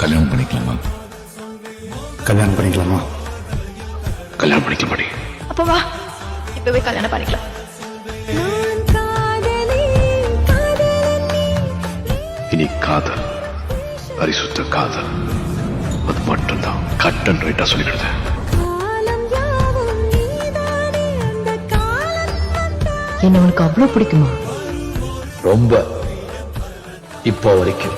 கல்யாணம் பண்ணிக்கலாமா? கல்யாணம் பண்ணிக்கலாமா? கல்யாணம் பண்ணிக்க மாட்டே. அப்ப வா இப்பவே கல்யாணம் பண்ணிக்கலாம். இனி காதல், பரிசுத்த காதல், அது மட்டும்தான் கட் அண்ட் ரைட்டா சொல்லிக்கிடுது. என்ன உனக்கு அவ்வளவு பிடிக்குமா? ரொம்ப இப்போ வரைக்கும்.